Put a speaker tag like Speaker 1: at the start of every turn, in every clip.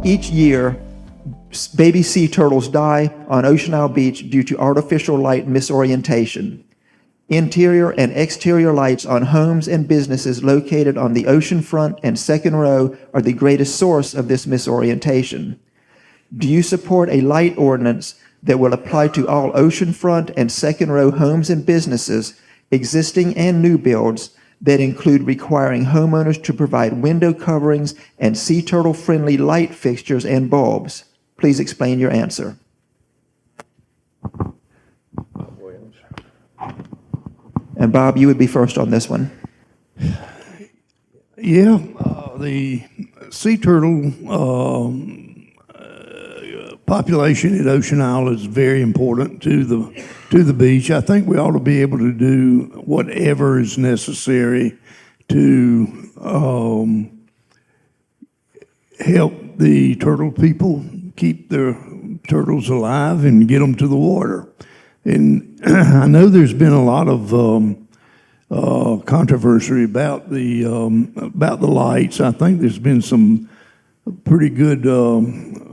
Speaker 1: Each year, baby sea turtles die on Ocean Isle Beach due to artificial light misorientation. Interior and exterior lights on homes and businesses located on the ocean front and second row are the greatest source of this misorientation. Do you support a light ordinance that will apply to all oceanfront and second row homes and businesses, existing and new builds, that include requiring homeowners to provide window coverings and sea turtle friendly light fixtures and bulbs? Please explain your answer. And Bob, you would be first on this one.
Speaker 2: Yeah, the sea turtle population at Ocean Isle is very important to the beach. I think we ought to be able to do whatever is necessary to help the turtle people keep their turtles alive and get them to the water. And I know there's been a lot of controversy about the lights. I think there's been some pretty good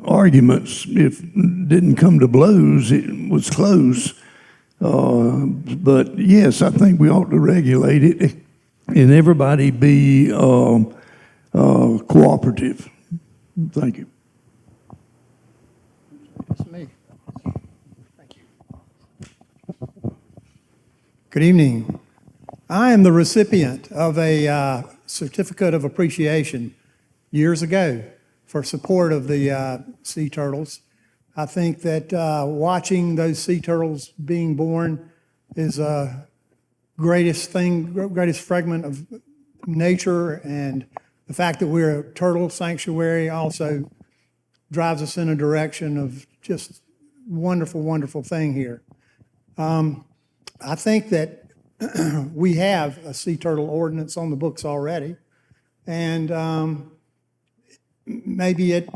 Speaker 2: arguments. If it didn't come to blows, it was close. But yes, I think we ought to regulate it and everybody be cooperative. Thank you.
Speaker 3: That's me. Thank you. Good evening. I am the recipient of a certificate of appreciation years ago for support of the sea turtles. I think that watching those sea turtles being born is a greatest fragment of nature, and the fact that we're a turtle sanctuary also drives us in a direction of just wonderful, wonderful thing here. I think that we have a sea turtle ordinance on the books already, and maybe it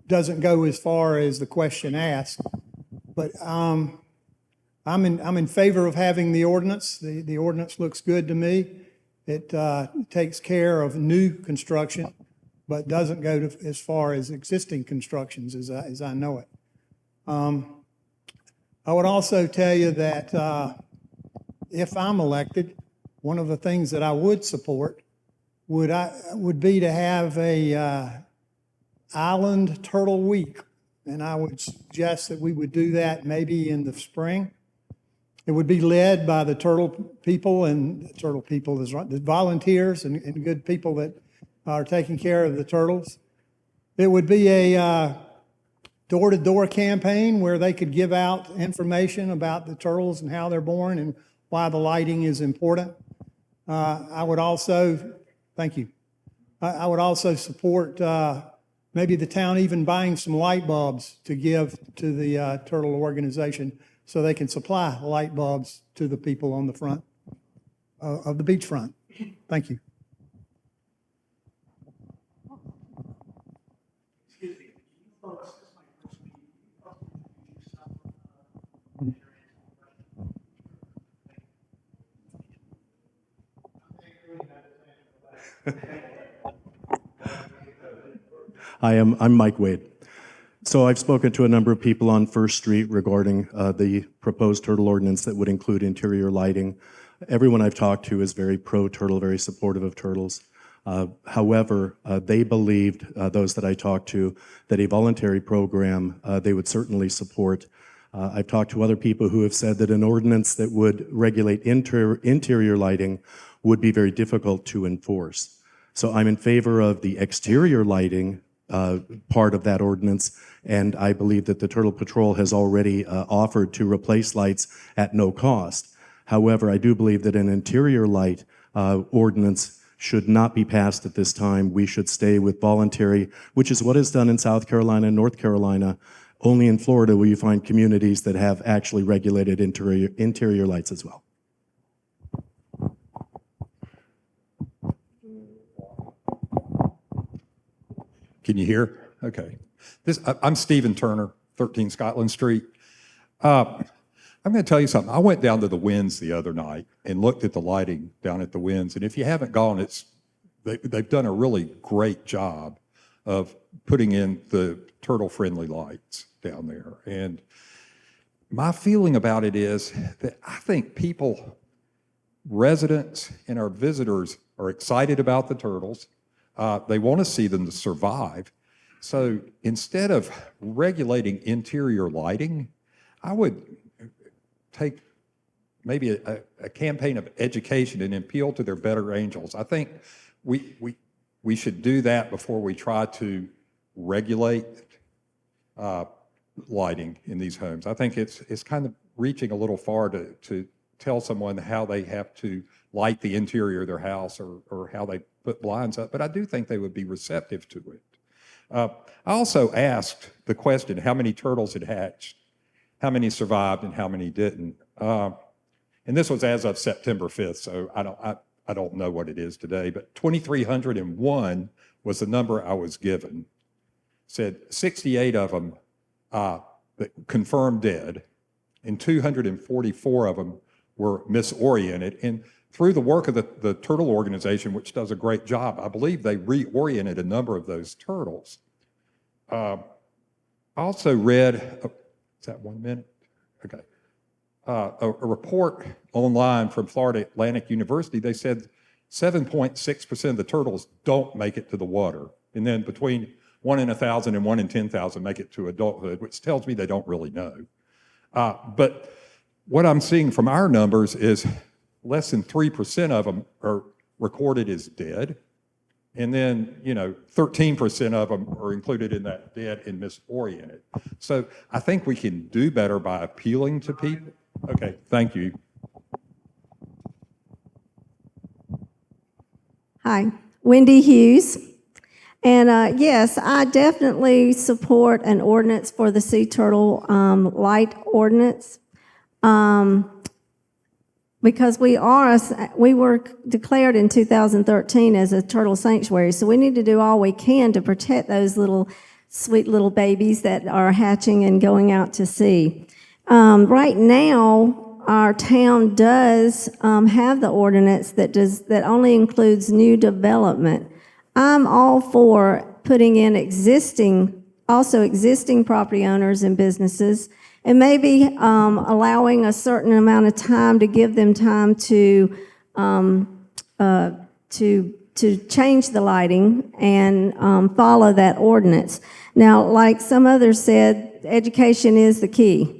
Speaker 3: doesn't go as far as the question asked, but I'm in favor of having the ordinance. The ordinance looks good to me. It takes care of new construction, but doesn't go to as far as existing constructions as I know it. I would also tell you that if I'm elected, one of the things that I would support would be to have a Island Turtle Week, and I would suggest that we would do that maybe in the spring. It would be led by the turtle people, and the volunteers and good people that are taking care of the turtles. It would be a door-to-door campaign where they could give out information about the turtles and how they're born and why the lighting is important. I would also, thank you. I would also support maybe the town even buying some light bulbs to give to the turtle organization so they can supply light bulbs to the people on the front of the beachfront. Thank you.
Speaker 4: Hi, I'm Mike Wade. So I've spoken to a number of people on First Street regarding the proposed turtle ordinance that would include interior lighting. Everyone I've talked to is very pro-turtle, very supportive of turtles. However, they believed, those that I talked to, that a voluntary program they would certainly support. I've talked to other people who have said that an ordinance that would regulate interior lighting would be very difficult to enforce. So I'm in favor of the exterior lighting part of that ordinance, and I believe that the Turtle Patrol has already offered to replace lights at no cost. However, I do believe that an interior light ordinance should not be passed at this time. We should stay with voluntary, which is what is done in South Carolina and North Carolina. Only in Florida will you find communities that have actually regulated interior lights as well.
Speaker 5: Can you hear? Okay. I'm Stephen Turner, 13 Scotland Street. I'm going to tell you something. I went down to the Winds the other night and looked at the lighting down at the Winds, and if you haven't gone, they've done a really great job of putting in the turtle-friendly lights down there. And my feeling about it is that I think people, residents and our visitors, are excited about the turtles. They want to see them to survive. So instead of regulating interior lighting, I would take maybe a campaign of education and appeal to their better angels. I think we should do that before we try to regulate lighting in these homes. I think it's kind of reaching a little far to tell someone how they have to light the interior of their house or how they put blinds up, but I do think they would be receptive to it. I also asked the question, how many turtles had hatched, how many survived, and how many didn't. And this was as of September 5th, so I don't know what it is today, but 2,301 was the number I was given. Said 68 of them that confirmed dead, and 244 of them were misoriented. And through the work of the turtle organization, which does a great job, I believe they reoriented a number of those turtles. I also read, is that 1 minute? Okay. A report online from Florida Atlantic University. They said 7.6% of the turtles don't make it to the water. And then between 1 in 1,000 and 1 in 10,000 make it to adulthood, which tells me they don't really know. But what I'm seeing from our numbers is less than 3% of them are recorded as dead. And then, 13% of them are included in that dead and misoriented. So I think we can do better by appealing to people. Okay, thank you.
Speaker 6: Hi, Wendy Hughes. And yes, I definitely support an ordinance for the sea turtle light ordinance. Because we were declared in 2013 as a turtle sanctuary, so we need to do all we can to protect those little sweet little babies that are hatching and going out to sea. Right now, our town does have the ordinance that only includes new development. I'm all for putting in existing property owners and businesses, and maybe allowing a certain amount of time to give them time to change the lighting and follow that ordinance. Now, like some others said, education is the key.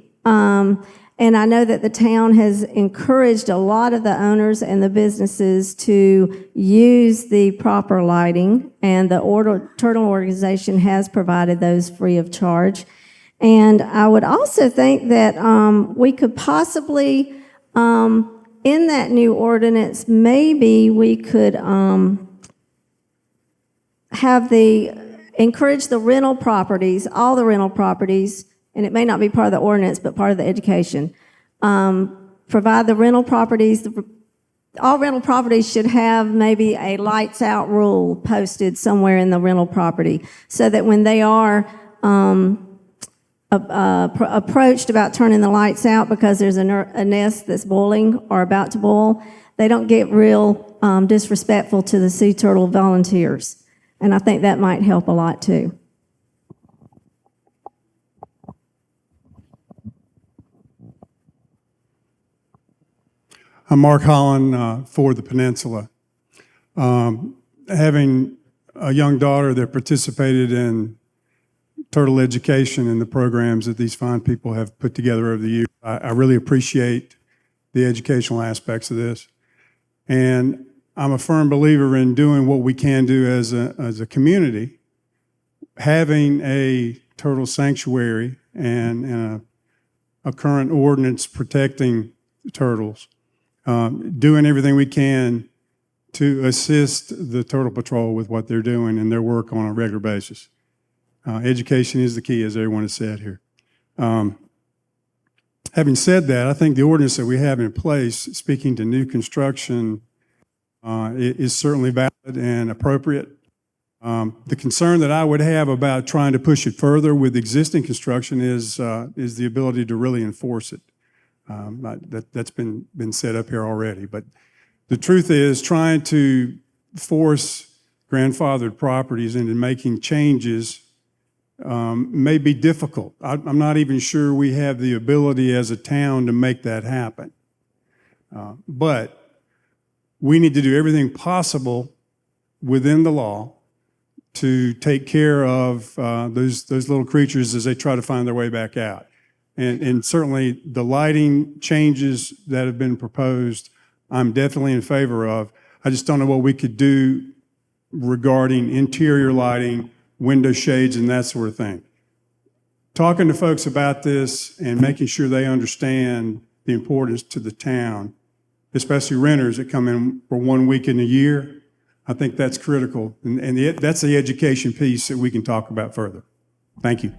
Speaker 6: And I know that the town has encouraged a lot of the owners and the businesses to use the proper lighting, and the turtle organization has provided those free of charge. And I would also think that we could possibly, in that new ordinance, maybe we could encourage the rental properties, all the rental properties, and it may not be part of the ordinance, but part of the education. Provide the rental properties, all rental properties should have maybe a lights out rule posted somewhere in the rental property, so that when they are approached about turning the lights out because there's a nest that's boiling or about to boil, they don't get real disrespectful to the sea turtle volunteers. And I think that might help a lot too.
Speaker 7: I'm Mark Holland for the Peninsula. Having a young daughter that participated in turtle education and the programs that these fine people have put together over the years, I really appreciate the educational aspects of this. And I'm a firm believer in doing what we can do as a community. Having a turtle sanctuary and a current ordinance protecting turtles, doing everything we can to assist the Turtle Patrol with what they're doing and their work on a regular basis. Education is the key, as everyone has said here. Having said that, I think the ordinance that we have in place, speaking to new construction, is certainly valid and appropriate. The concern that I would have about trying to push it further with existing construction is the ability to really enforce it. That's been set up here already. But the truth is, trying to force grandfathered properties into making changes may be difficult. I'm not even sure we have the ability as a town to make that happen. But we need to do everything possible within the law to take care of those little creatures as they try to find their way back out. And certainly the lighting changes that have been proposed, I'm definitely in favor of. I just don't know what we could do regarding interior lighting, window shades, and that sort of thing. Talking to folks about this and making sure they understand the importance to the town, especially renters that come in for 1 week in a year, I think that's critical. And that's the education piece that we can talk about further. Thank you.